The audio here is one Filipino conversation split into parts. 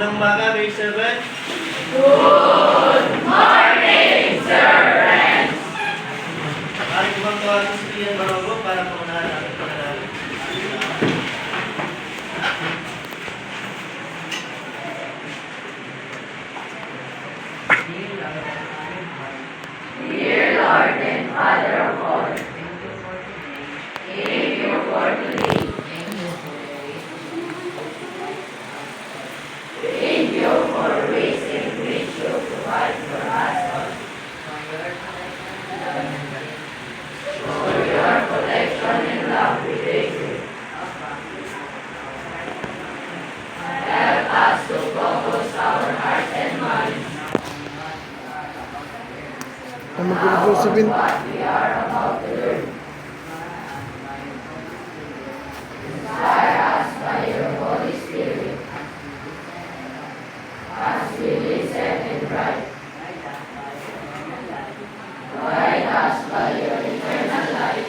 Magandang umaga, grade 7. Good morning, Sir Renz! Aking kumang tawagin si Ian Barogo para pangunahan natin pangalan. Dear Lord and Father of all, thank you for today. Thank you for ways in which you provide for us. For your protection and love, we thank you. Help us to focus our heart and mind Ang magulog sa bin. what we are about to learn. Inspire us by your Holy Spirit as we listen and write. Guide us by your eternal light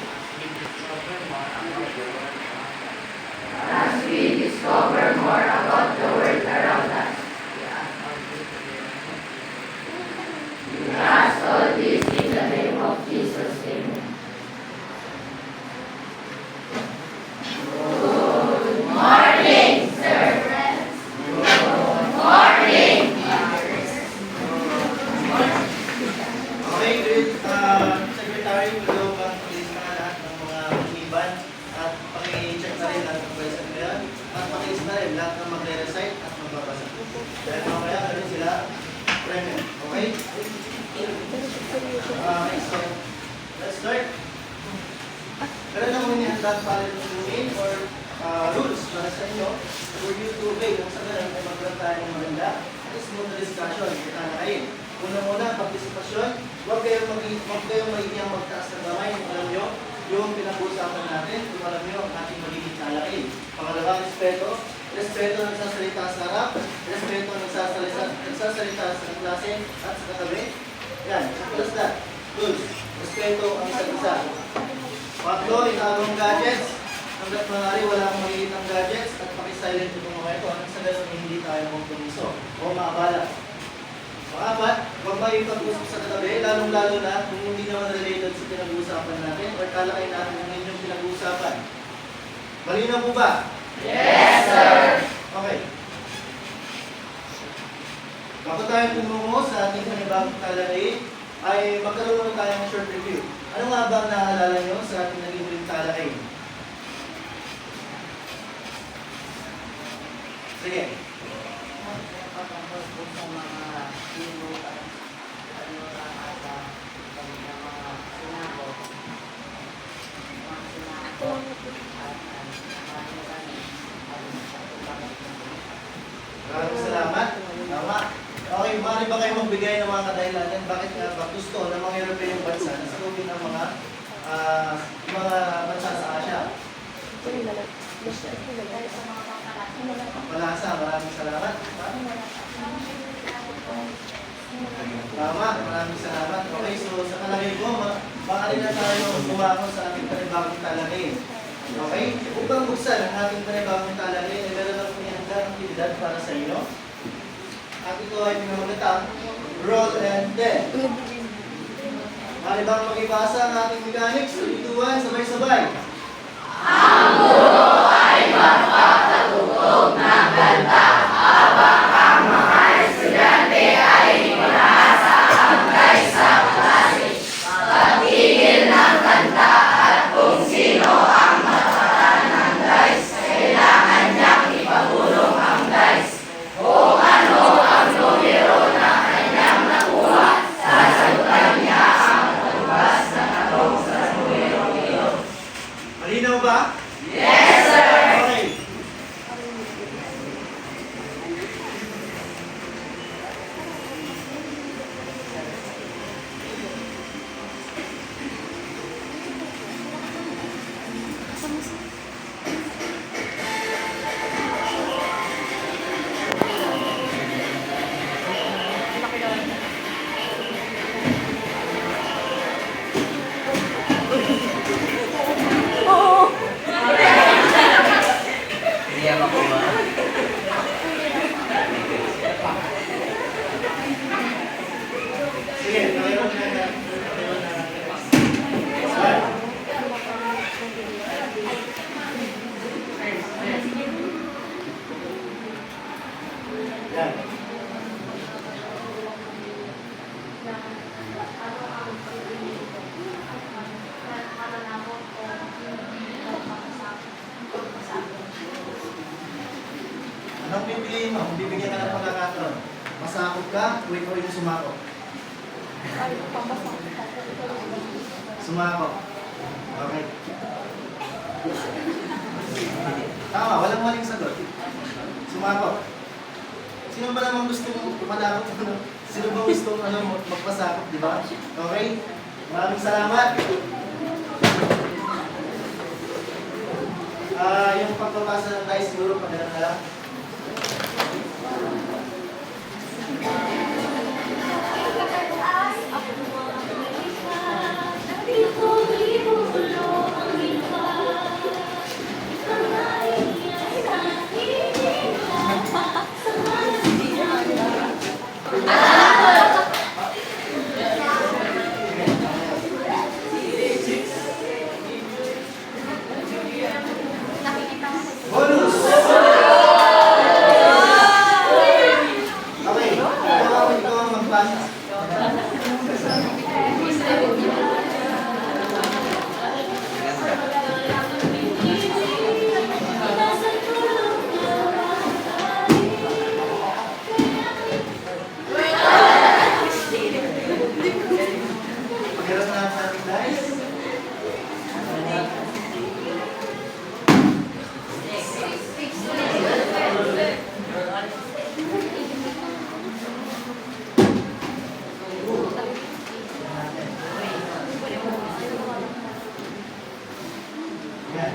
as we discover more about the world around us. We ask all this in the name of Jesus. Amen. Good morning, Sir Renz. Good morning. Okay, grade secretary, will go back to list na lahat ng mga iban at paki-check na rin lahat ng question na yan at paki-list na rin lahat ng magre-recite at magbabasa. Dahil mamaya rin sila present. Okay? So, let's start. Meron na muna yung handa para yung or rules para sa inyo for you to obey. Kung sa ganun, kung magkaroon tayo ng maganda, smooth na discussion, kita na kayo. Una-muna, partisipasyon, huwag kayong magiging magtaas ng kamay kung alam nyo yung pinag-uusapan natin, kung alam nyo ang ating magiging talain. Pangalawa, respeto. Respeto ng nagsasalita sa harap, respeto ng nagsasalita sa klase at sa katabi. Yan, simple as that. Rules. Respeto ang isa't isa. Pangatlo, itagong gadgets. Hanggat maaari, wala kang maliit ng gadgets at pakisilent itong mga ito. Hanggang sa ganun, hindi tayo magpumiso o maabala. Pangapat, huwag makipag-usap sa katabi, lalong-lalo na kung hindi naman related sa pinag-uusapan natin or kalakay natin ang inyong pinag-uusapan. Malinaw po ba? Yes, sir. Okay. Bago tayo tumungo sa ating panibagong talakayin, ay magkaroon muna tayo ng short review. Ano nga ba ang naalala nyo sa ating naging huling talakayin? Sige. Maraming salamat. Tama. Okay, maaari ba kayo magbigay ng mga kadahilanan? Bakit nga ba gusto ng mga Europeyong bansa na salubin ng mga bansa sa Asia? Palasa, maraming salamat. Tama, maraming salamat. Okay, so sa kalagay ko, maaari na tayo bumangon sa ating panibagong talakayin. Okay? Upang buksan ang ating panibagong talakayin, meron na po niyang aktibidad para sa inyo. At ito ay pinamagatang roll and dead. Maaari bang mag-ibasa ang ating mechanics? 3, 2, 1, sabay-sabay. Ang guro ay magpapatugtog ng kanta habang ang mga estudyante ay ipinasa hanggang sa klase. Pagtigil ng kanta at kung sino ang matatan ng dice, kailangan niyang ipagulong ang dice. Kung ano ang numero na kanyang nakuha, sasagutan niya ang matubas na katong sa numero ito. Malinaw ba? Yes, sir! Okay. Oo! Yan. Anong pipiliin mo? Kung bibigyan ka ng pagkakataon, masakot ka, wait or yung sumako? Sumako. Okay. Tama, walang maling sagot. Sumako. Sino ba naman gusto mong malakot? Sino ba gusto magpasakot, di ba? Okay? Maraming salamat. Yung pagpapasa ng dice siguro, pagdalang na lang. Bonus! Okay, ikaw ang magbasa. Pagkirap na sa ating dice. Yan.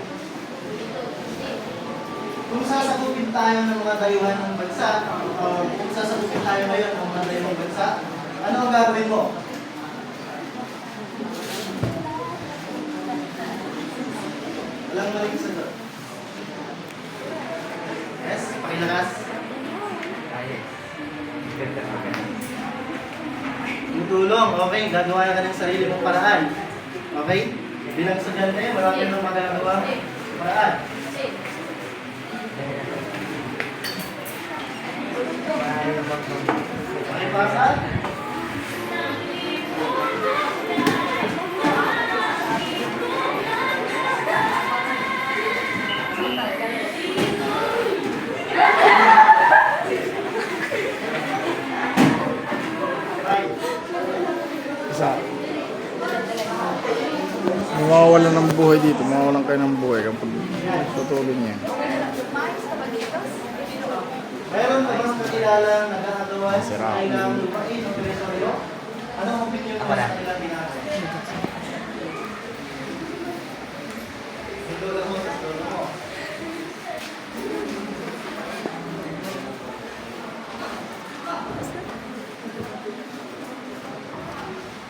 Kung sasakupin tayo ng mga dayuhan ng bansa, kung sasakupin tayo ngayon ng mga dayuhan ng bansa, ano ang gagawin mo? Walang maling sagot. Yes, pakilakas. Tutulong, okay, gagawa ka ng sarili mong paraan. Okay? Bilang estudyante, marami nang magagawa paraan. Pakipasa. Right. Isa. Mawawalan ng buhay dito. Mawawalan kayo ng buhay kapag tutulong niya. Meron ka bang kakilala na nagkakagawa sa Sarap. kailangang lupain o teritoryo? Anong opinion mo sa kanilang ginagawa? Itulong mo sa tulong mo.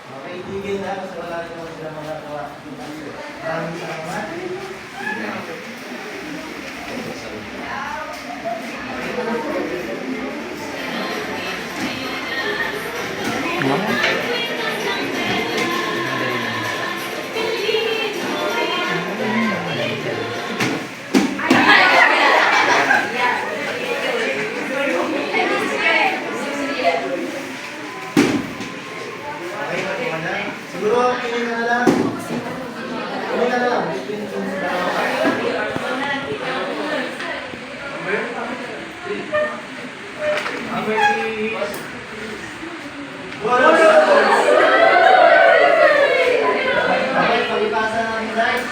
Okay, tigil na kasi wala rin naman sila magagawa. Maraming salamat. Okay, magkumanda. Siguro, pili ka na lang. Pili ka na lang. Between yung dalawa. Number 3. Bonus! Okay, pag-ipasa natin guys.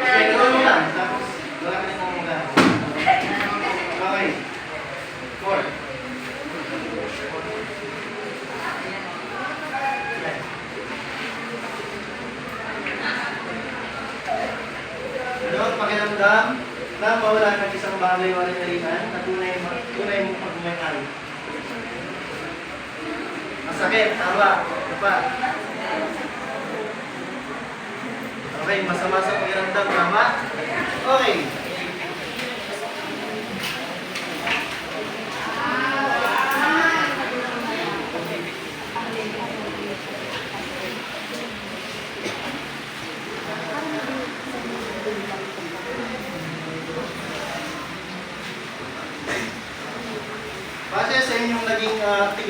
Okay, gawin mo lang. Tapos, gawa ka rin ng mga. Okay. 4. Ano ang pakiramdam na mawala ng isang bagay o alinalingan na tunay mong pagmayari? Masakit, tama. Ito pa. Okay, masama sa pakiramdam, tama? Okay.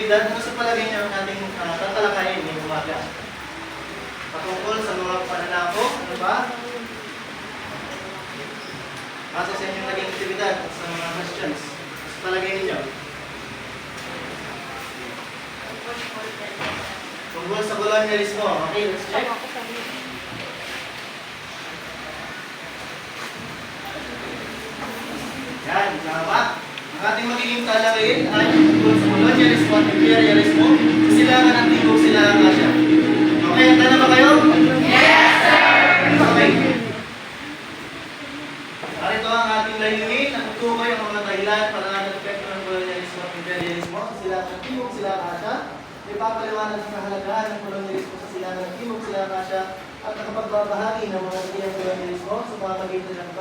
aktibidad, ano sa palagay niyo ang ating tatalakayin ngayong umaga? Patungkol sa mga pananako, ano ba? Base sa inyong naging aktibidad at sa mga questions, sa palagay ninyo? Tungkol sa colonialismo, okay, let's check. Yan, tama. Ang ating magiging talakayin ay tungkol sa colonialismo at imperialismo sa silangan ng Timog Silangang Asya. Okay, handa na ba kayo? Yes, sir! Okay. Narito ang ating layunin na tutukoy ang mga dahilan para ng epekto ng colonialismo at imperialismo sa silangan ng Timog Silangang Asya. Ipapaliwanag ang kahalagahan ng kolonyalismo sa silangan ng Timog Silangang Asya at nakapagbabahagi ng mga ideyang kolonyalismo sa mga magitan ng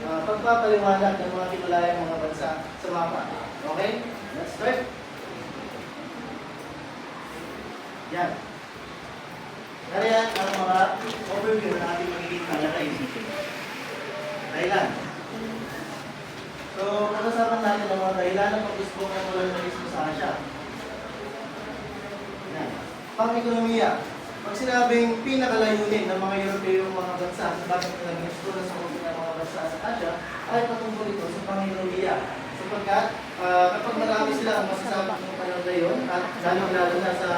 pagpapaliwanag ng mga titulayang mga bansa sa mapa. Okay? Let's start. Yan. Kaya ang mga overview na ating magiging talakay. Dahilan. So, pag-usapan natin ang mga dahilan ng pag-usbong ng kolonyalismo sa Asya. Pang-ekonomiya. Pag sinabing pinakalayunin ng mga Europeyong mga bansa sa bakit nila gusto na sa mga bansa sa Asya ay patungkol ito sa pang-ekonomiya. Sapagkat kapag marami sila ang masasabi ng panahon na yun at lalo na sa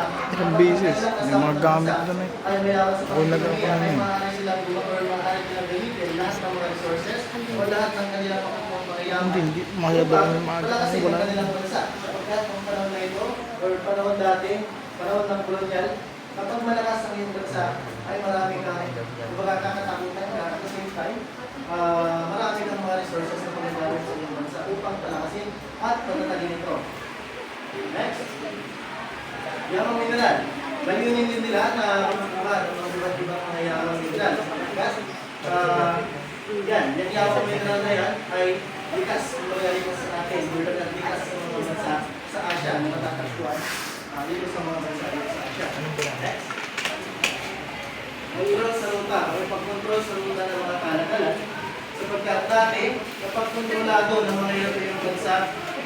business, may mga gamit doon eh. ay mayroon sa Kung pang-ekonomiya ay nagkakaroon. maaari silang maaari silang gamitin lahat ng mga resources o lahat ng kanilang makukuha pangyayaman. Hindi, masyadong yung mga palakasin wala. ang kanilang bansa. Sapagkat ang panahon na ito or panahon dati, panahon ng kolonyal, kapag malakas ang iyong bansa, ay marami kang kakatakutan ka at the same time, marami kang mga resources na pagkagamit sa iyong bansa upang palakasin at patatagin ito. Next. Yamang mineral. Layunin din nila na kumukuha ng mga iba't-ibang mga yamang mineral. Sapagkat, yan yamang mineral na yan ay likas, likas sa atin, likas sa mga bansa sa Asya na matatagpuan dito sa mga bansa dito sa Asya. Next. Control sa ruta o pag-control sa ruta ng mga kalakalan. Sapagkat dati, kapag kontrolado ng mga Europeyong bansa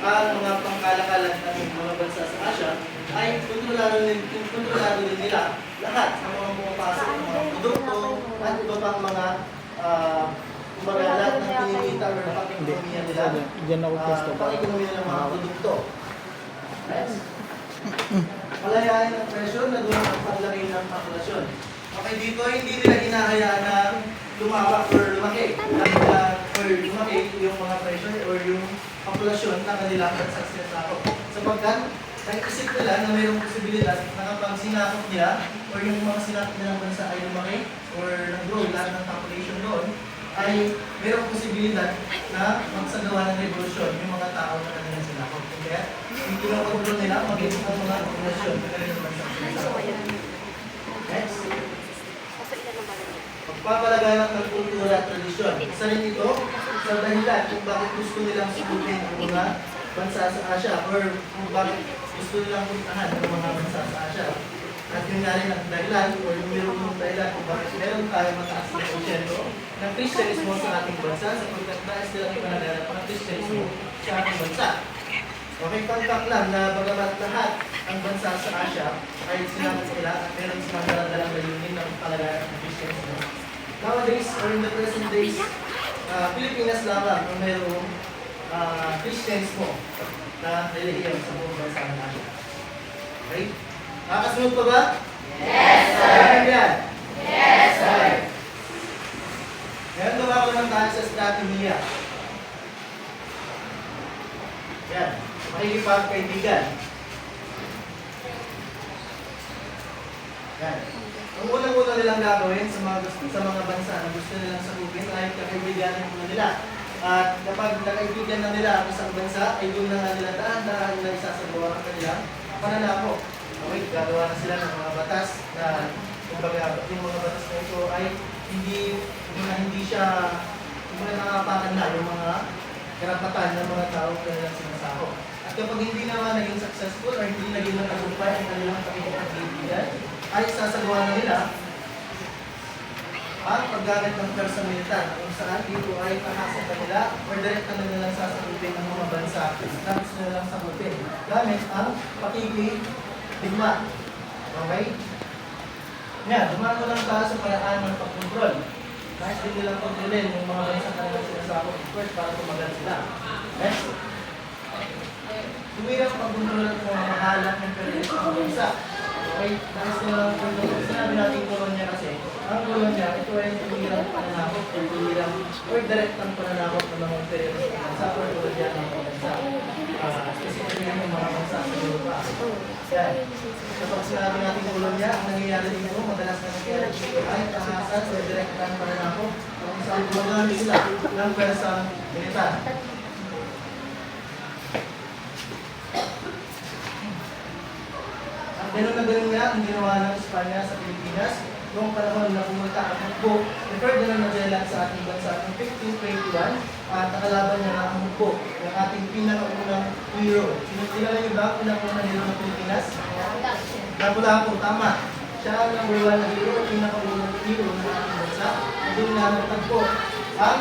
ang mga pangkalakalan ng mga bansa sa Asya, ay kontrolado din nila lahat ng mga pumapasok ng mga produkto at iba pang mga lahat ng pinimita o pang-ekonomiya nila. Diyan ako gusto. Pang-ekonomiya ng mga produkto. Next. Malayain ang presyo na doon ang paglaki ng populasyon. Okay, dito hindi nila hinahayaan na lumawak or lumaki. Or lumaki yung mga presyo or yung populasyon na kanilang success ako. Sapagkat, nag-isip nila na mayroong posibilidad na kapag sinakop nila or yung mga sinakop nilang bansa ay lumaki or nag-grow lahat ng population doon, ay mayroong posibilidad na magsagawa ng revolusyon yung mga tao na kanilang sinakop. Kaya, yung kinokontrol nila, magiging ang mga populasyon na kanilang bansa. Next. Pagpapalaganap ng kultura at tradisyon. Isa rin ito sa dahilan kung bakit gusto nilang subukin ang mga bansa sa Asya or kung bakit gusto nilang puntahan ang mga bansa sa Asya. At yun nga rin ang dahilan o yung mayroong dahilan kung bakit meron tayo mataas na porsyento ng Kristyanismo sa ating bansa sapagkat nais nilang ipanaganap ang Kristyanismo sa ating bansa. Okay, pangkak lang na bagamat lahat ang bansa sa Asya ay sinabot nila at meron silang dalang layunin ng palaganap ng Kristyanismo. Nowadays, or in the present days, Pilipinas lamang ang mayroong Kristyanismo na relihiyon sa buong bansa ng Asya. Okay? Nakakasunod pa ba? Yes, sir! Yan? Yes, sir! Ngayon gawa ko naman tayo sa strategiya. Yan. Makikipagkaibigan. Yan. Ang unang-una nilang gagawin sa mga bansa na gusto nilang sakupin ay kakaibiganin muna nila. At kapag nakaibigan na nila ang isang bansa, ay doon na nga nila dahan-dahan na isasagawa ang kanilang pananako. Okay, gagawa na sila ng mga batas na kumbaga yung mga batas na ito ay hindi siya nangapakan na yung mga karapatan ng mga tao na nilang sinasako. At kapag hindi naman naging successful or hindi naging matagumpay ang kanilang pakikipagkaibigan, ay sasagawa na nila ang paggamit ng pwersa militar kung saan dito ay tahasa kanila or direct na nilang sasakupin ang mga bansa na gusto nilang sakupin gamit ang pakikidigma. Okay? Yan, dumako lang tayo sa paraan ng pagkontrol. Kahit din nilang kontrolin yung mga bansa kanilang sinasakop first para tumagal sila. Next. Tuwirang pagkontrol at mga mahalak ng period ng bansa. Okay? Dahil sinabi natin kolonya kasi, ang kolonya, ito ay tuwirang pananakot, tuwirang or direktang pananakot ng mga period ng bansa or kolonya ng mga bansa. Specifically yung mga bansa sa Europa. Yan. Kapag sinabi natin kolonya, ang nangyayari dito, madalas na nangyayari dito ay tahasan o direktang pananakot kung saan gumagamit sila ng pwersang militar. Ganun na ganun nga ang ginawa ng Espanya sa Pilipinas noong panahon na pumunta ang hukbo ni Ferdinand Magellan sa ating bansa noong 1521 at nakalaban niya ang hukbo ng ating pinakaunang hero. Sinigilala niyo ba ang pinakaunang hero ng Pilipinas? Lapu-Lapu, tama. Siya ang number 1 na hero, pinakaunang hero ng ating bansa. Doon nga nagtagpo ang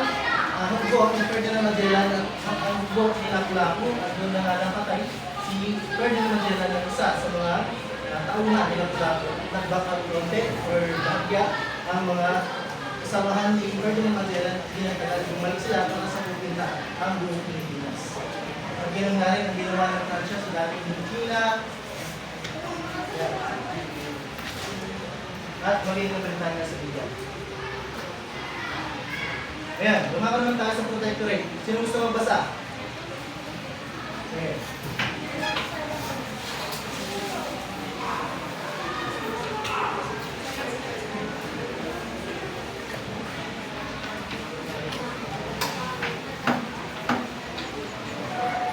hukbo ni Ferdinand Magellan at ang hukbo ni Lapu-Lapu at doon na nga napatay si Ferdinand Magellan na isa sa mga tauna nilang nagbakal konti or bahagya ang mga kasamahan ni Ferdinand Magellan at ginagagal bumalik sila para sa pupinta ang buong Pilipinas. Ang ganun nga rin ang ginawa ng Francia sa dating Indochina at maging ng Britanya sa Liga. Ayan, lumako naman tayo sa protectorate. Sino gusto magbasa? Okay.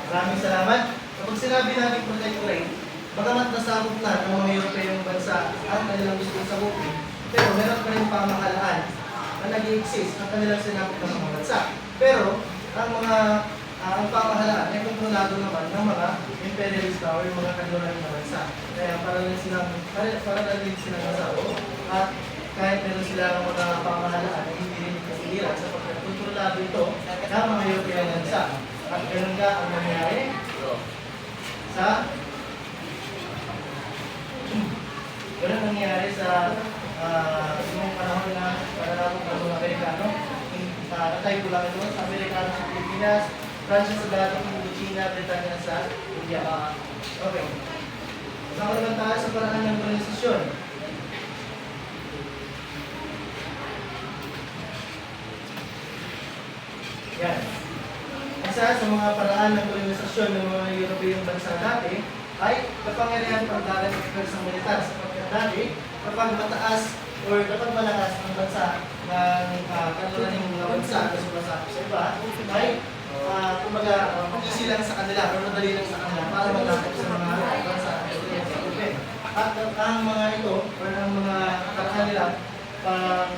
Maraming salamat. Kapag sinabi natin protectorate, bagamat nasakop na ng mga Europeyong bansa ang kanilang gustong sakupin, pero meron pa rin pamahalaan na nag-i-exist ang kanilang sinakop ng mga bansa. Pero ang pamahalaan ay kontrolado naman ng mga imperialist power, yung mga kanluran ng bansa. Kaya para lang silang nasako at kahit meron silang mga pamahalaan na hindi rin ikasigilan sapagkat kontrolado ito ng mga Europeyong bansa. At ganun nga ang nangyari sa yung panahon na pananakot ng mga Amerikano. Natay ko lang ito sa Amerikano sa Pilipinas, Francia sa dating Indochina, Britanya sa India. Okay. Saka naman tayo sa paraan ng kolonisasyon. Yan. Isa sa mga paraan ng kolonisasyon ng mga Europeyong bansa dati ay kapangyarihan pagdagat ng pwersang militar sapagkat dati kapag mataas o kapag malakas ang bansa ng kanluran ng mga bansa na sumasakop sa iba ay kumbaga easy lang sa kanila o madali lang sa kanila para matakot sa mga bansa na sakupin. At ang mga ito o ang mga paraan nila pang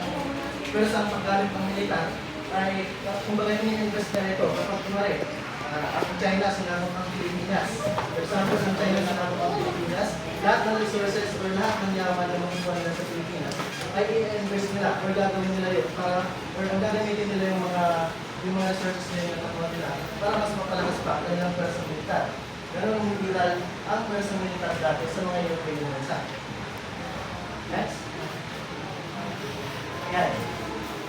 pwersang paggamit ng militar ay kumbaga ini-invest na ito kapag kumari ang China sinakop ang Pilipinas. For example, ang China sinakop ang Pilipinas, lahat ng resources or lahat ng yaman na makukuha nila sa Pilipinas ay i-invest nila or gagawin nila yun para or ang gagamitin nila yung mga resources nila na nakuha nila para mas mapalakas pa ang kanilang pwersang militar. Ganun ang militar ang pwersang militar dati sa mga European bansa. Next. Yan.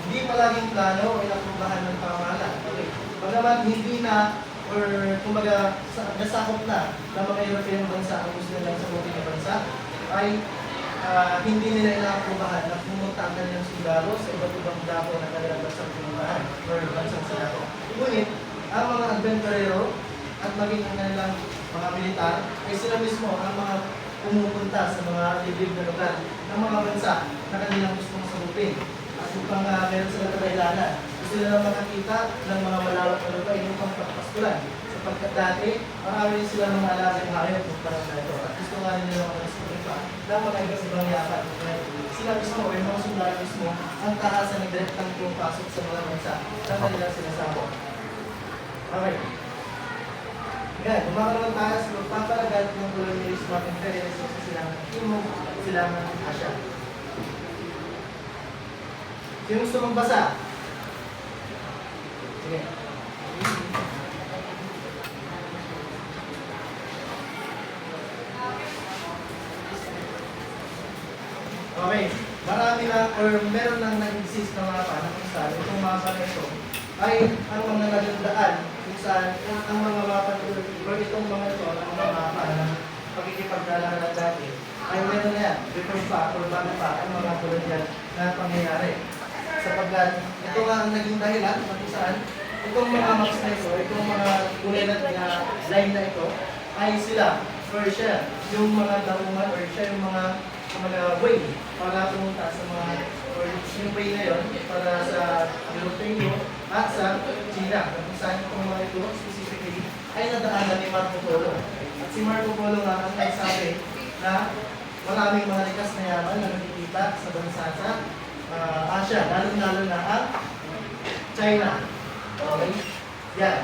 Hindi palaging plano o inaprubahan ng pamahalaan. Okay. Bagamat hindi na or kumbaga nasakop na ng mga European bansa ang gusto nilang sagutin ng bansa ay hindi nila inaprubahan na pumunta ang kanilang sundalo sa iba't ibang dako ng kanilang bansang pinunahan or bansang senado. Ngunit, ang mga adventurero at maging ang kanilang mga militar ay sila mismo ang mga pumupunta sa mga liblib na lugar ng mga bansa na kanilang gustong sagupin. At upang meron sila kailangan, gusto nila makakita ng mga malawak na lugar upang pagpaskulan. Sapagkat dati, marami sila mga alagang hayop ng parang na ito. At gusto nga rin nila mga nasulit pa ng mga ibang yapan. Sila mismo o yung mga sundalo mismo ang tahasan ng direktang pumapasok sa mga bansa na kanilang sinasabot. Okay. Yan, kumakaroon tayo sa magpapalagat ng colonialismo at imperialismo sa silangan Timog at silangan Asya. Sino gusto magbasa? Sige. Okay. Marami lang or meron lang nag-exist na mapa na kung saan itong mapa na ito ay ang mga nagandaan kung saan ang mga mapa na ito or itong mga ito, ang mga mapa na pagkikipagdalahan dati ay meron na yan, before pa or bago pa ang mga tulad yan na pangyayari. Sapagkat ito nga ang naging dahilan kung saan itong mga maps na ito, itong mga kulilat na line na ito ay sila or siya yung mga daungan or siya yung mga way para pumunta sa mga or yung way na yun para sa Europeo at sa China kung saan itong mga ito specifically ay nadaanan ni Marco Polo. At si Marco Polo nga ang nagsabi na maraming mga likas na yaman na nakikita sa bansa sa Asia, lalo-lalo na ang China. Okay? Yan.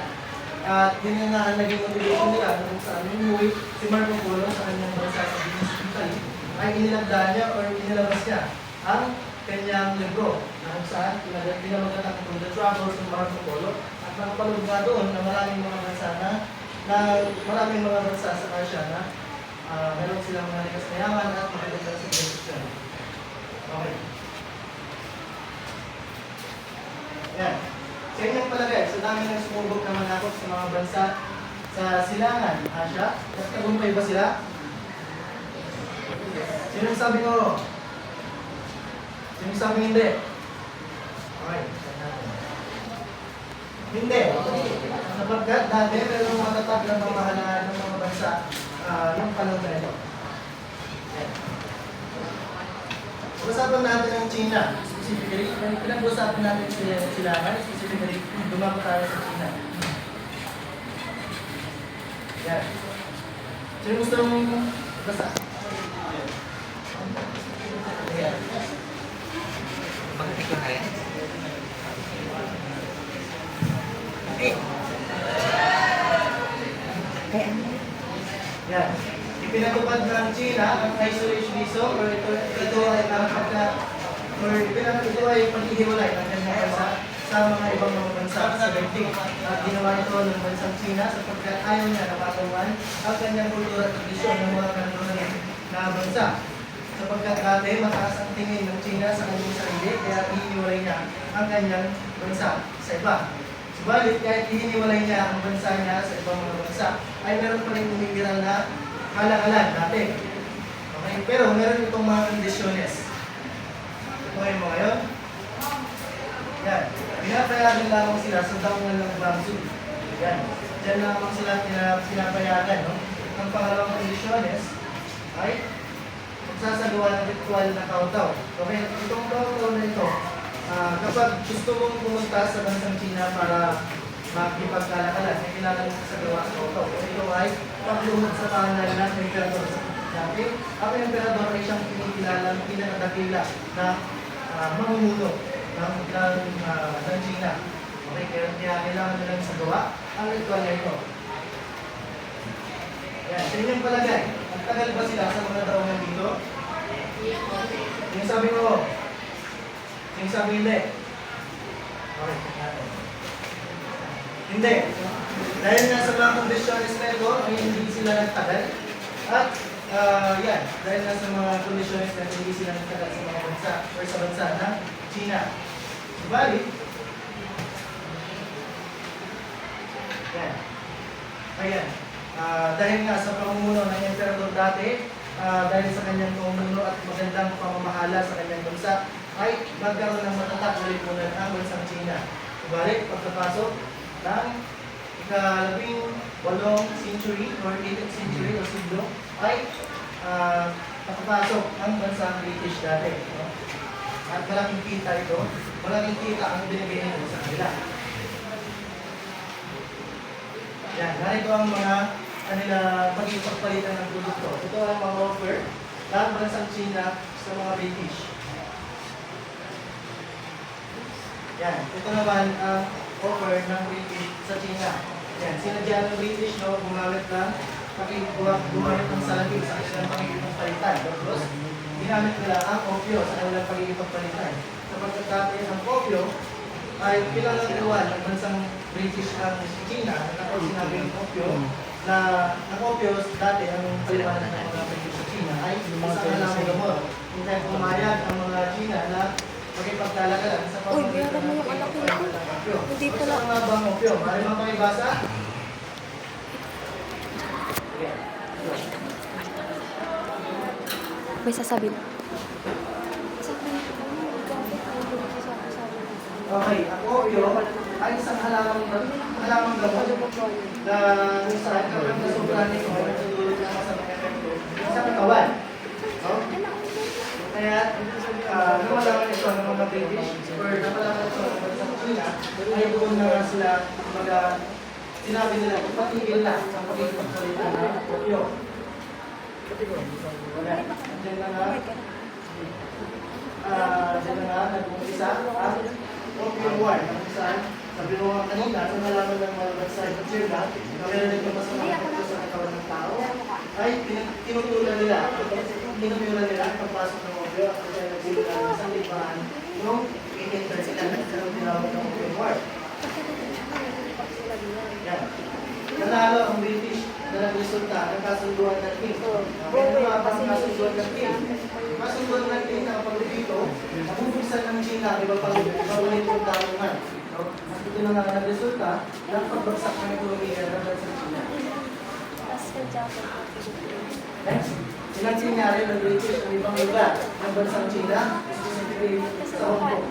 At yun nga ang naging motivation nila kung saan umuwi si Marco Polo sa kanyang bansa sa Venice, Italy ay inilagda niya or inilabas niya ang kanyang libro na kung saan pinamagatan kung The Travels of Marco Polo at nakapalog nga doon na maraming mga bansa maraming mga bansa sa Asia na meron silang mga likas na yaman at makagandang civilization. Okay. Yan. Sa inyong palagay, sa dami ng sumubok na manakot sa mga bansa sa silangan, Asia, at tagumpay ba sila? Sino sabi ko? Sino sabi hindi? Okay. Hindi. Sapagkat dati, pero matatag ng pamahalaan ng mga bansa yung panahon na ito. Usapan natin ang China, specifically. Pinag-usapan natin silangan, specifically, dumako tayo sa China. Yan. Sino gusto mong basa? Yan. Bakit ikaw kaya? Yan. Ipinatupad ng China ang isolationism or ito ay ito ay paghihiwalay ng kanyang bansa sa mga ibang mga bansa sa daigdig. At ginawa ito ng bansang China sapagkat ayaw niya na matungan ang kanyang kultura at tradisyon ng mga kanlunan na bansa. Sapagkat dati mataas ang tingin ng China sa kanyang sarili kaya hiniwalay niya ang kanyang bansa sa iba. Subalit kahit hiniwalay niya ang bansa niya sa ibang mga bansa ay meron pa rin umigiral na kalakalan dati. Okay? Pero meron itong mga kondisyones. Ito yung mga yun. Yan. Pinapayagan lamang sila sa daungan ng bangso. Yan. Diyan lamang sila pinapayagan. No? Ang pangalawang kondisyones ay magsasagawa ng ritual na kautaw. Okay? Itong kautaw na ito, kapag gusto mong pumunta sa bansang China para makipagkalakalan, may kailangan mong sagawa ang kautaw. Ito ay paglunod sa pangalan ng emperador sa dati. Ang emperador ay siyang kinikilalang pinakadakila na mamumuno ng China. Okay, kaya kailangan nilang sagawa ang ritual na ito. Yan, sa inyong palagay, magtagal ba sila sa mga daungan dito? Yung sabi ko, yung sabi hindi. Okay, natin. Hindi. Dahil nga sa mga kondisyones na ito, ay hindi sila nagtagal. At yan, dahil nga sa mga kondisyones na hindi sila nagtagal sa mga bansa or sa bansa ng China. Subalit, yan. Ayan. Dahil nga sa pamumuno ng emperador dati, dahil sa kanyang pamumuno at magandang pamamahala sa kanyang bansa, ay magkaroon ng matatag na lipunan ang bansang China. Subalit, pagkapasok ng ika-18 century or 18th century o siglo, ay nakapasok ang bansang British dati. No? At malaking kita ito, malaking kita ang binibigay nito sa kanila. Yan, narito ang mga kanila pagpapalitan ng produkto. Ito ang mga offer ng bansang China sa mga British. Yan, ito naman ang offer ng British sa China. Yan, sinadya ng British gumamit ng salapi sa kanilang pagpapalitan. Tapos, ginamit nila ang opyo sa kanilang pagkikipagpalitan. Sapagkat dati ang opyo ay pinangagawa ng bansang British ang China, na sinabi ng opyo, na ang opyo dati ang paliwanag ng mga British sa China ay isang halamang gamot. Hindi pumayag ang mga China na magipaglalagalan sa pamamagitan ng pagkikipagpalitan ng opyo. Hindi Gusto pala. ko nga bang opyo? Maaari bang pakibasa? Sige. May sasabihin. Okay, ang opyo ay isang halamang gamot na kung saan kapag nasobrahan nito ay nagdudulot ng masamang epekto sa katawan. No? Kaya, nawalaman ito ng mga British or nawalaman ito ng bansang China ay doon na nga sila sinabi nila ipatigil na ang pagkikipagpalitan ng opyo. Wala. Diyan na nga nag-umpisa ang Opium War, kung saan sabi mo nga kanina, sa nalaman ng mga bansa sa China, na meron nagpapasama epekto sa katawan ng tao, ay tinutulan nila ang pagpasok ng opio at kaya nagsimula ng isang libahan noong 1839 na tinawag ng Opium War. Yan. Nanalo ang British na nagresulta ng kasunduan ng King. Ano nga ba ang kasunduan ng King? Kasunduan ng King na kapag dito, mabubuksan ng China, iba pang maulit yung tarungan. At ito na nga nagresulta ng pagbagsak ng ekonomiya ng bansang China. Next, sinansinyari ng British ang ibang lugar ng bansang China, specifically sa Hong Kong.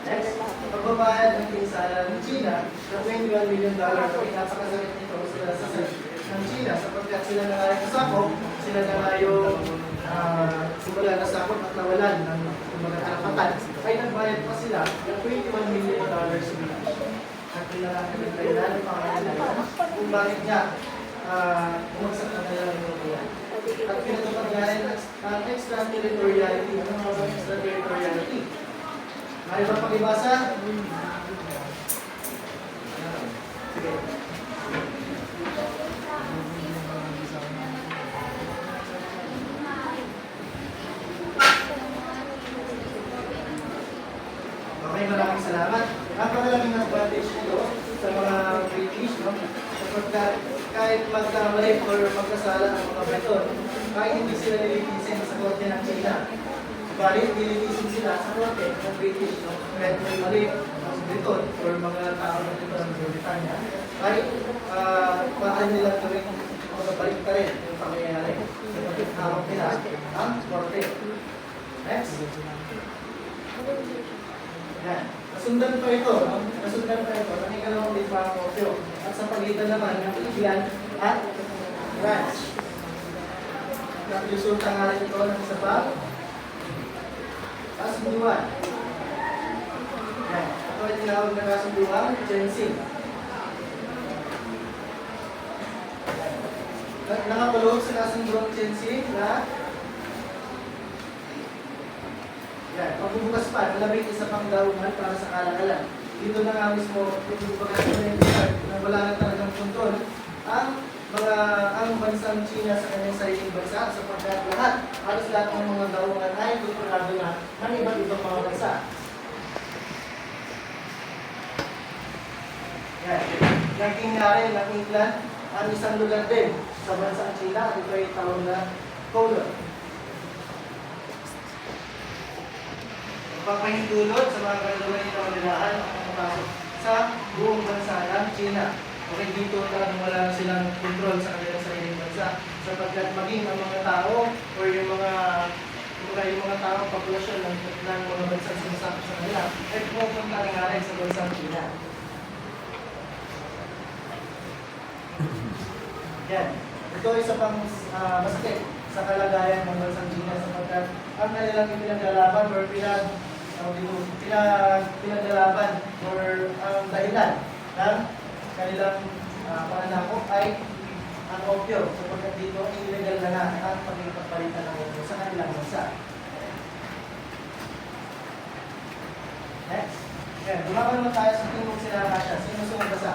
Next, pagbabayad ng pinsala ng China ng $21 million na pinapakasakit nito sila sa ng China sapagkat sila na nga kasakop, sila na nga yung simula na sakop at nawalan ng mga karapatan, ay nagbayad pa sila ng $21 million each. At pinalaki ng kailan ng pangalanan kung bakit niya bumagsak na kailangan ng ekonomiya. At pinatupad nga rin ang extraterritoriality. Ano nga ba extraterritoriality? May ba pakibasa? Sige. Okay, maraming salamat. Napakalaking advantage nito sa mga British, no? Sapagkat kahit magkamali or magkasala ang mga Breton, kahit hindi sila nilitisin sa korte ng China, balik nilitisin sila sa korte ng British, no? Kahit may mali ang Breton or mga tao na dito ng Britanya, kahit maaari nila gawin magabalik ka rin yung pangyayari. Sapagkat hawak nila ang korte. Next. Yan. Nasundan pa ito, no? Nasundan pa ito, ng ikalawang lipa ang opyo. At sa pagitan naman ng England at France. Nagresulta nga rin ito ng isa pa. Kasunduan. Yan. Ito ay tinawag na kasunduan, Gensing. Nakapaloob sa kasunduan Gensing na yan, pagbubukas pa, nalabing isa pang daungan para sa kalagalan. Dito na nga mismo, yung pagkakasin na wala na talagang kontrol, ang bansang China sa kanyang sariling bansa, sapagkat halos lahat ng mga daungan ay kontrolado na ng iba't ibang mga bansa. Yan, naging nga rin ng England ang isang lugar din sa bansang China, ito ay tawag na colon. Papahintulot sa mga kaluluman ng pamilihan ang pumapasok sa buong bansa ng China. Okay, dito talagang wala silang kontrol sa kanilang sariling bansa sapagkat maging ang mga tao o yung mga tao, populasyon ng mga bansang sumasakop sa kanila ay pupunta nga rin sa bansang China. Yan. Ito ay isa pang masakit sa kalagayan ng bansang China sapagkat ang kanilang ipinaglalaban or pinaglalaban or ang dahilan ng kanilang pananakop ay ang opyo sapagkat dito illegal na nga ang pagkikapalitan ng opyo sa kanilang bansa. Next. Okay, dumakan naman tayo sa tingong sila Kasha. Sino sumagbasa?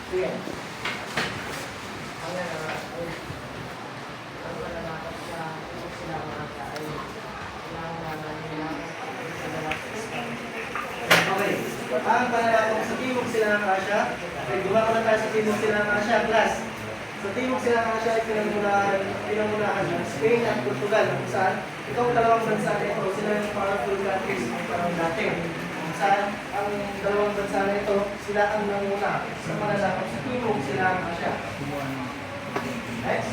Sige. ang panalangin sa Timog Silangang Asya. Ay gumagawa na tayo sa Timog Silangang Asya, class. Sa Timog Silangang Asya ay pinangunahan ng Spain at Portugal, kung saan itong dalawang bansa na ito, sila yung powerful countries ng parang dati. Kung saan ang dalawang bansa na ito, sila ang nanguna sa panalangin sa Timog Silangang Asya. Next.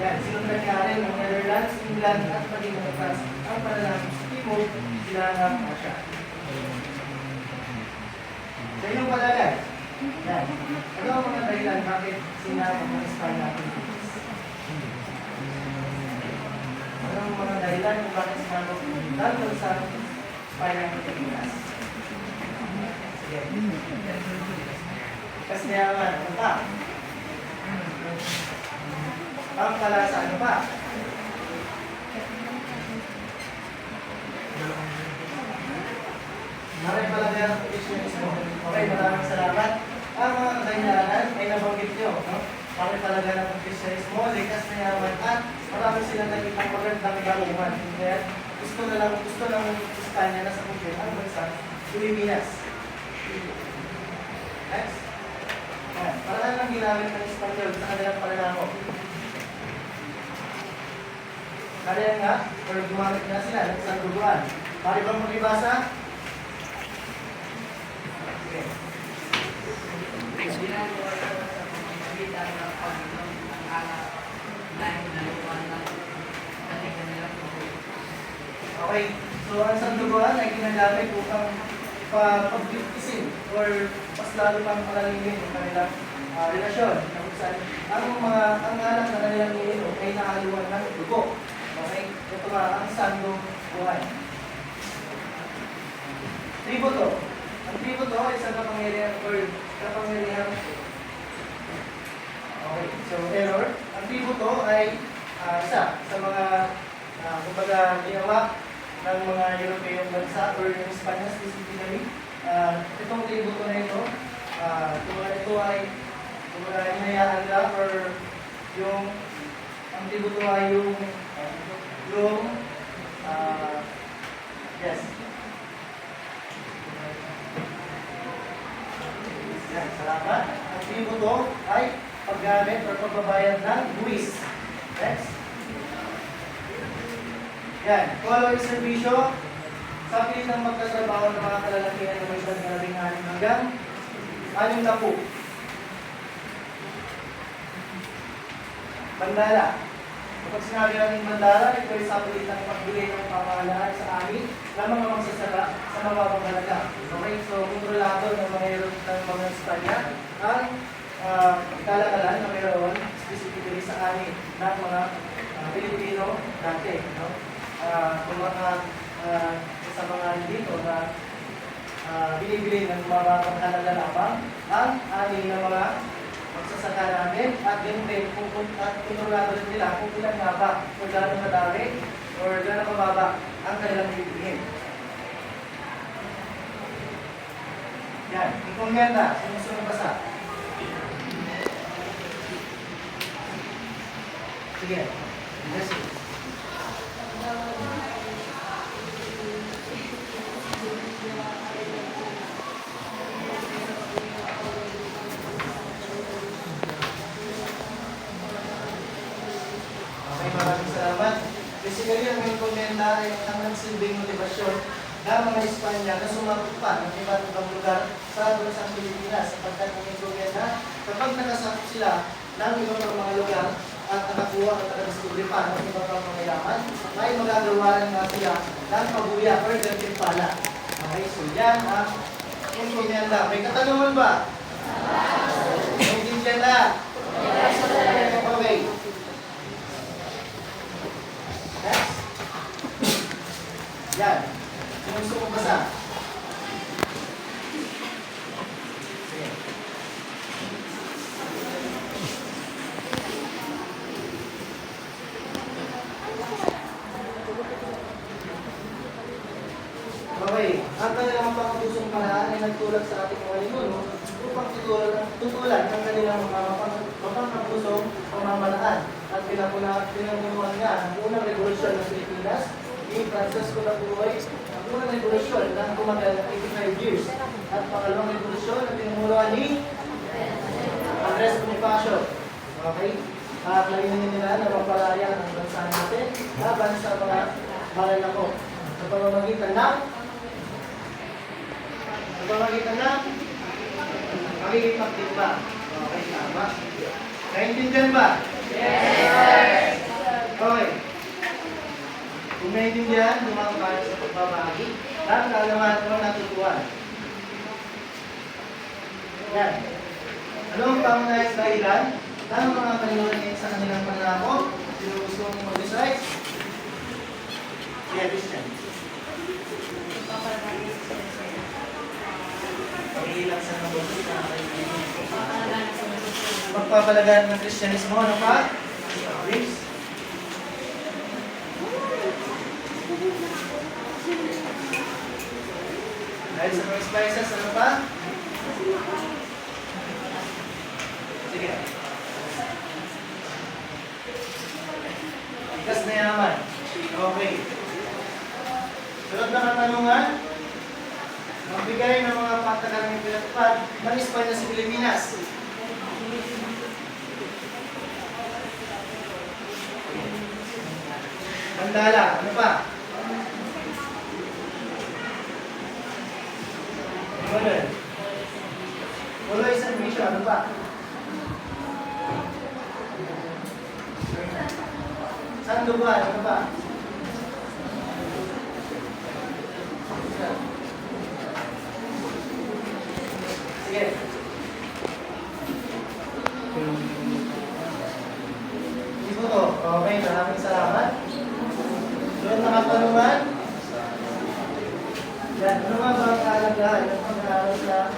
Yan, sunod na nangyari ng Netherlands, England, at maging ng France ang panalangin sa Timog Silangang Asya. Sa inyong palagay, yan. Ano ang mga dahilan bakit sinama ng Espanya ang Pilipinas? Ano ang mga dahilan kung bakit sinama lalo sa Espanya ang Pilipinas? Sige. Kasi naman, ano pa? Ang palasa, ano pa? Maraming palagay ang Kristyanismo. Okay, maraming salamat. Ang mga kadahilanan ay nabanggit nyo. No? Maraming palagay ng Kristyanismo, likas na yaman, at maraming silang nakitang magandang galuman. Kaya gusto ng Espanya na sa kumpir ang bansa, Pilipinas. Next. Ayan. Paraan ang ginamit ng Espanyol sa kanilang pananako. Kaya nga, or gumamit na sila ng isang duguan. Mari bang makibasa? Okay. Ginagawa ko sa pamamagitan ng Panginoon ang alak dahil naluwan ng kanilang buhay. Okay. So, ang sanduguan ay ginagamit upang pag-biptisin or mas lalo pang palalimin ang kanilang relasyon. Kung saan, ang anak na kanilang ininom ay naaluan ng dugo. Okay? Ito nga, ang sanduguan. Tributo. Ang tributo ay isang kapangyarihan or kapangyarihan. Okay, so error. Ang tributo ay isa sa mga kumbaga ginawa ng mga Europeyong bansa or yung Espanya specifically. Itong tributo na ito, ito ay hinayaan lang or yung ang tributo ay yung yes. Yan, salamat. Ang tributo ay paggamit or pagbabayad ng buwis. Next. Yan, kung serbisyo, sa pilit ng magkatrabaho ng mga kalalakihan na may edad na 16 hanggang 60. Bandala. Kapag sinabi natin bandala, ito ay sa pilit ng pagbili ng pamahalaan sa amin ng mga magsasaka sa mababang halaga. Okay, so kontrolado ng mga Espanya ang kalakalan na mayroon specifically sa amin ng mga Pilipino dati. No? Kung sa mga dito na binibili ng mababang halaga lamang ang amin ng mga magsasaka namin at ganun din kung kontrolado rin nila kung ilan nga ba kung gano'ng kadami or gano'ng kababa ang kanilang bibilihin. Yan, encomienda, sumusunod basa. Sige, bless you. Maraming salamat. Basically, ang encomienda ay ang nagsilbing motivasyon ng mga Espanya na sumakot pa ng iba't ibang lugar sa bansang Pilipinas sapagkat ang encomienda, kapag nakasakot sila ng iba't ibang mga lugar at nakakuha at nakadiskubre pa ng iba't ibang mga yaman, ay magagawa nga sila ng pabuya or gantimpala. Okay, so yan ang encomienda. May katanungan ba? Naintindihan na? Okay. Next. Yan. Sino gusto mong basa? Sige. Okay. Ang kanilang mapakapusong paraan ay nagtulak sa ating mga linuno upang tutulan ang kanilang mga mapakapusong pamamaraan at pinamunuan nga ang unang revolusyon ng Pilipinas ni Francisco Lapuoy, ang unang revolusyon ng tumagal ng 85 years. At pangalawang revolusyon na pinamumulan ni Andres Bonifacio. Okay? At layunin nila na mapalaya ang bansa natin laban sa mga malalako. Sa pamamagitan ng magiging pagtimba. Okay, tama. Naintindihan ba? Yes! Okay. Kung naintindihan, lumang tayo sa pagbabahagi ng kaalaman o natutuhan. Yan. Ano ang pangunahing dahilan ng mga kanilang sa kanilang pananako? Sino gusto mong mag-decide? Yeah, Christian. Pag-ilang sa nabuti na pagpapalagaan ng Kristyanismo, ano pa? James? Dahil sa mga spices, ano pa? Sige. Ikas na yaman. Okay. Sunod na katanungan. Magbigay ng mga patakalang pinatupad ng Espanya sa Pilipinas. Mandala, ano pa? Manuel. Wala isang bisyo, ano pa? Sandoval, ano pa? Sige. Ito to. Okay, maraming salamat. Sunod na katanungan. Yan, ano nga ba ang kalagahan ng pag-aaral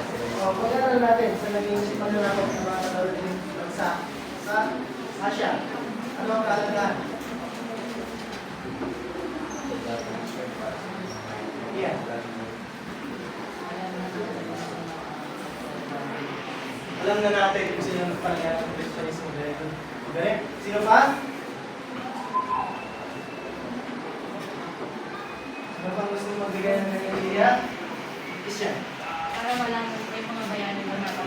pag-aaral natin sa naging panunakot ng mga kanaluling bansa sa Asia? Ano ang kalagahan? Yan. Alam na natin kung sino nagpalagay ng Kristyanismo dito. Okay? Sino pa? Sino pang gusto magbigay ng idea? Christian. Para walang may mga bayani na para sa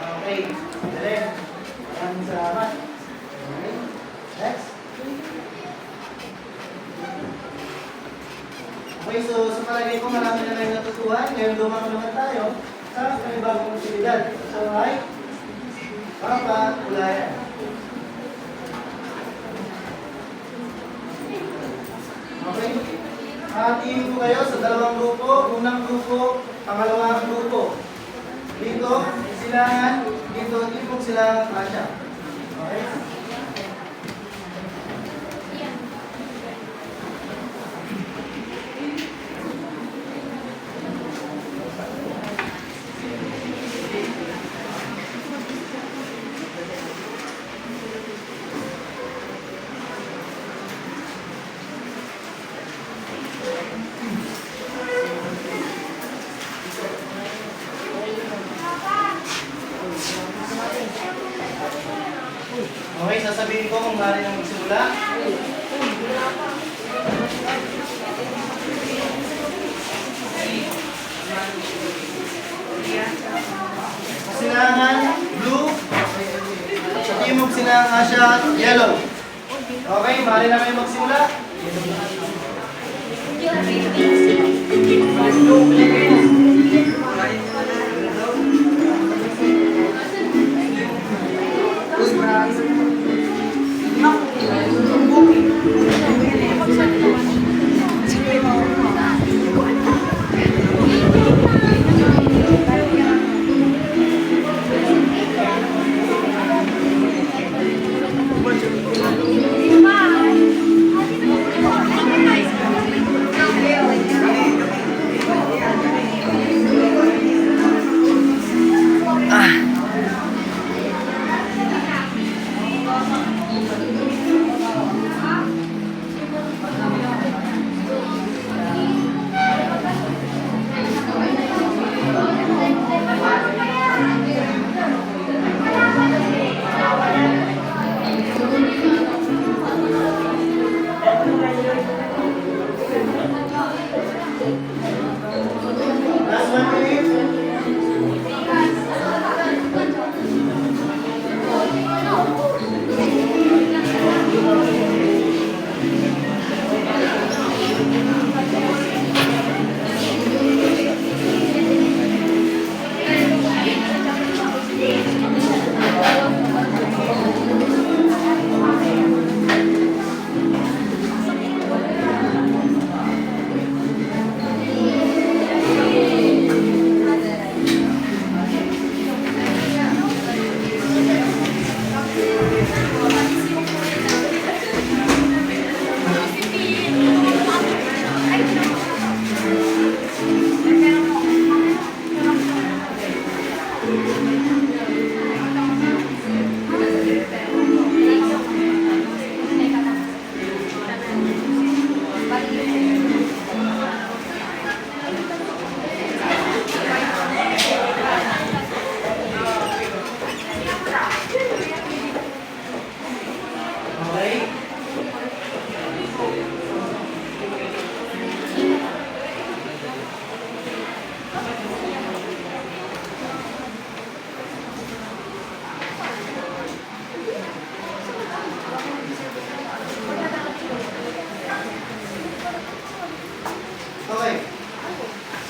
Okay. Dali. Maraming salamat. Okay. Next. Okay, so sa palagay ko marami na kayo natutuhan. Ngayon dumang naman tayo sa panibagong aktibidad. So ay papatulayan. Okay? Hatiin ko kayo sa dalawang grupo. Unang grupo, pangalawang grupo. Dito, silangan. Dito, tipong silangan Asya. Okay? Okay, sasabihin ko kung maaari nang magsimula. Silangan, blue. Sa timog silangan Asya, yellow. Okay, maaari na kayo magsimula.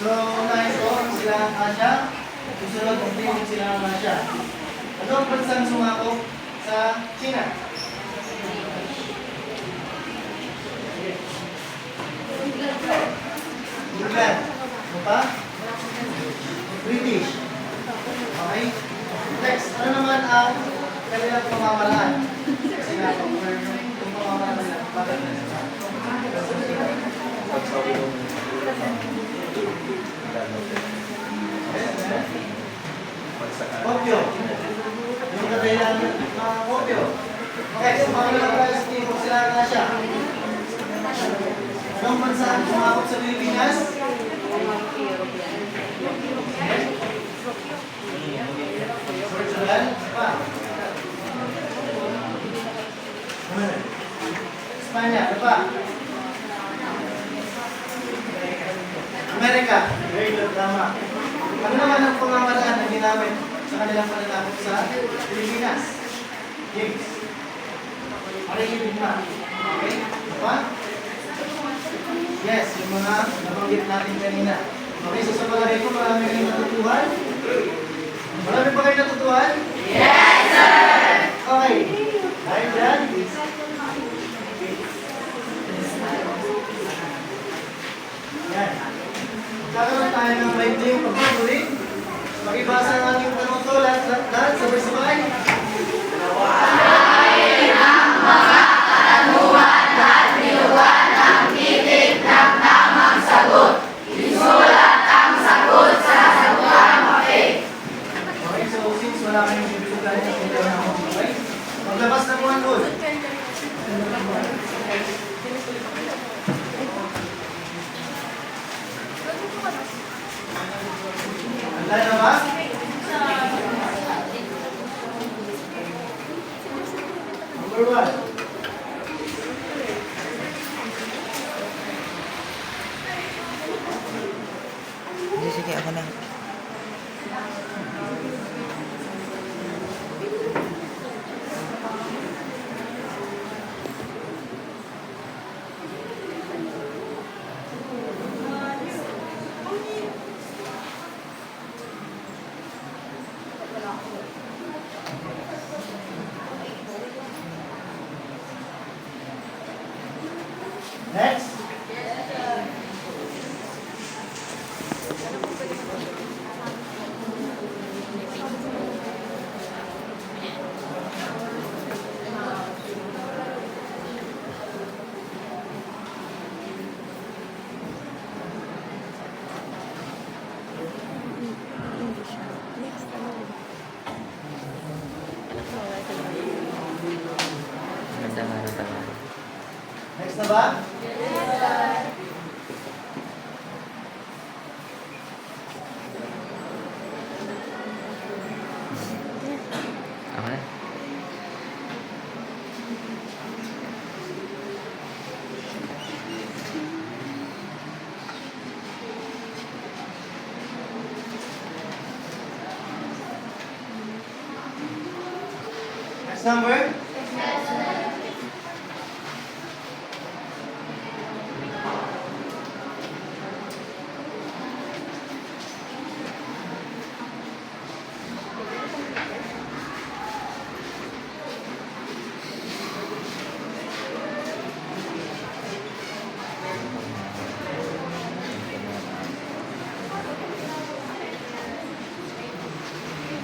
So, unahin ko ang Silangang Asya. Susunod ang Timog Silangang Asya. Ano ang bansang sumako sa China? England. Ano pa? British. Okay? Next, ano naman ang kanilang pamamaraan? Kasi nga, kung pamamaraan nila, bakit na sila? Kopyo. Yung kadahilan ng mga kopyo. Okay, so mga lang tayo sa Timog Silangang Asya. Anong bansa ang sumakop sa Pilipinas? Portugal? Pa? Espanya? Ano pa? Amerika? Very good, tama. Ano naman ang pamamaraan na ginamit sa kanilang pananakot sa Pilipinas? James? Makikinig na. Okay? Ano pa? Yes, yung mga nabanggit natin kanina. Okay, so sa palagay ko, marami kayong natutuhan? Marami pa kayo natutuhan? Yes, sir! Okay. Dahil dyan, yan. Kakaroon tayo ng maikling pagkukulit. Makibasa ang ating tanong to, lahat sabay-sabay. Nawain ang mga katanungan at nilugan ang titik ng tamang sagot. Isulat ang sagot sa sagutan papel. Okay, so since wala kayong bibilugan na kailangan na ako, okay? Maglabas na po ang goal. Handa na ba? Number 1. Sige, ako na. Next. Ganda nga ng tawag. Next na ba? Ako na. Next number?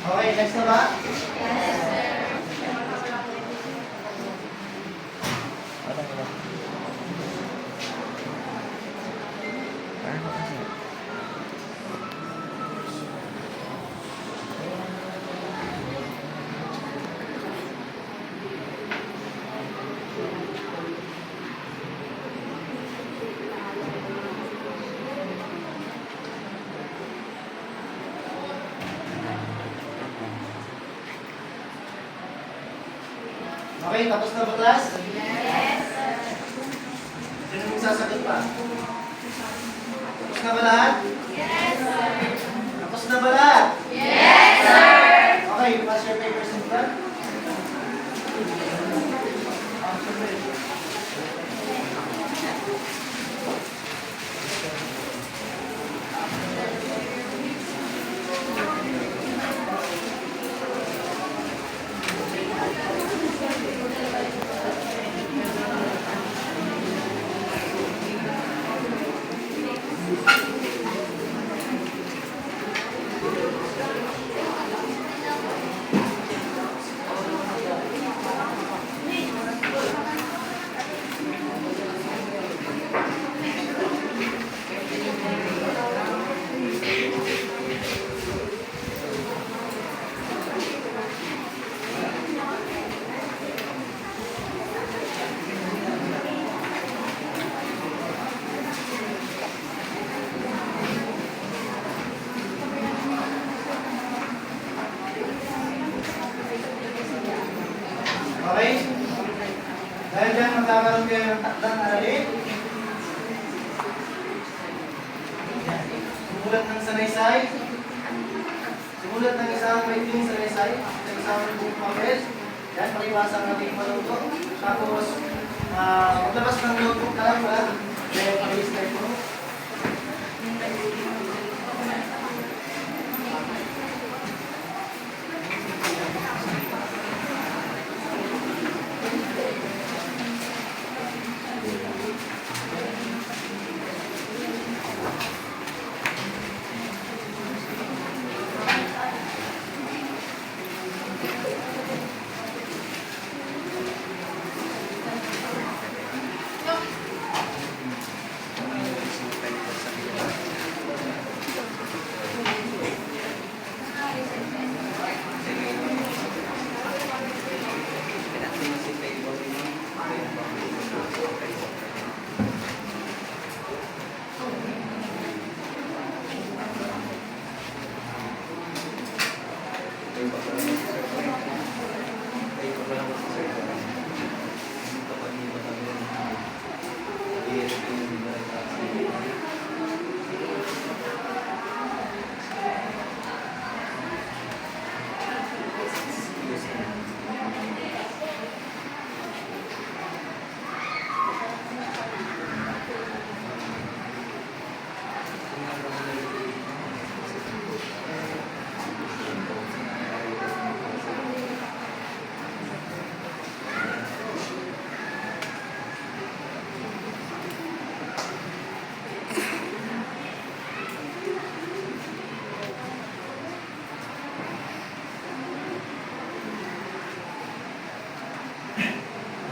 Okay, next na ba? Wala, wala. Parang ako kasi. Okay, tapos na ba class? Yes, sir. Sino yung sasagot pa? Tapos na ba lahat? Yes, sir! Tapos na ba lahat? Yes, sir! Okay, pass your papers in front. takdang aralin. Sumulat ng sanaysay. Sumulat ng isang maikling sanaysay sa isang buong papel. Yan, pakibasa ang ating paluto. Tapos, maglabas ng notebook na lang pala. Then, pag-i-start mo.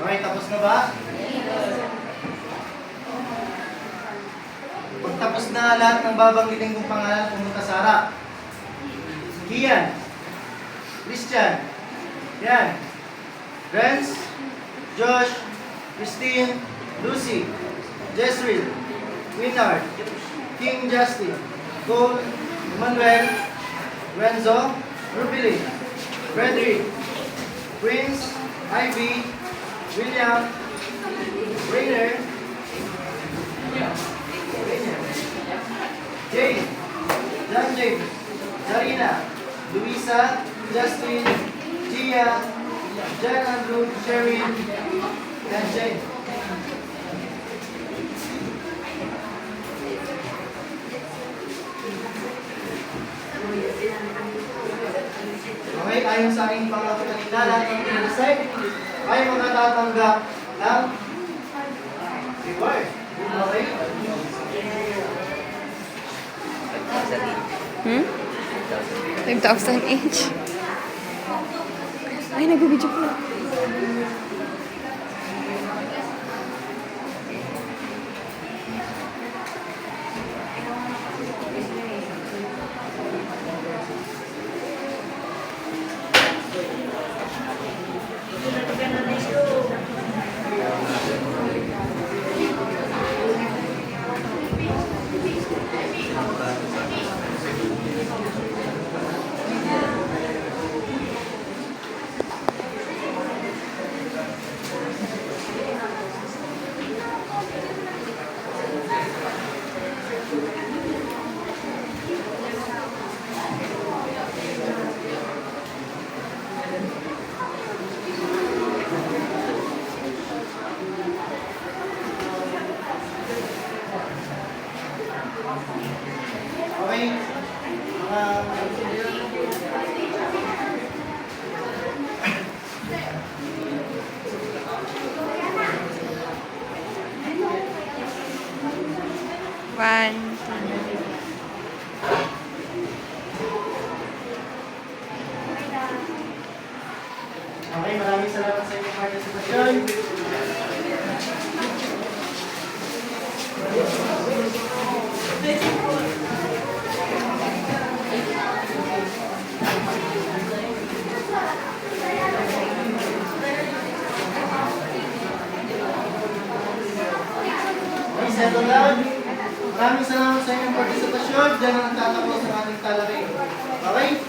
Okay, tapos na ba? Pagtapos na lahat ng babanggitin kong pangalan, pumunta sa harap. Kian, Christian, yan, Renz, Josh, Christine, Lucy, Jezreel, Winard, King Justin, Cole, Emmanuel, Renzo, Rubili, Frederick, Prince, Ivy, William, Rainer, Jane, John James, Zarina, Luisa, Justin, Gia, John Andrew, Sherwin, and Jane. Okay, ayon sa aking pangkapitalita, lahat ng pinag-decide ay makatatanggap ng reward. Okay? 5,000 each. Ay, nag-video ko. Okay? One. Okay, maraming salamat sa inyong participation. Okay, settle down. Maraming salamat sa inyong participation. Diyan ang tatapos ang ating talakay. Okay?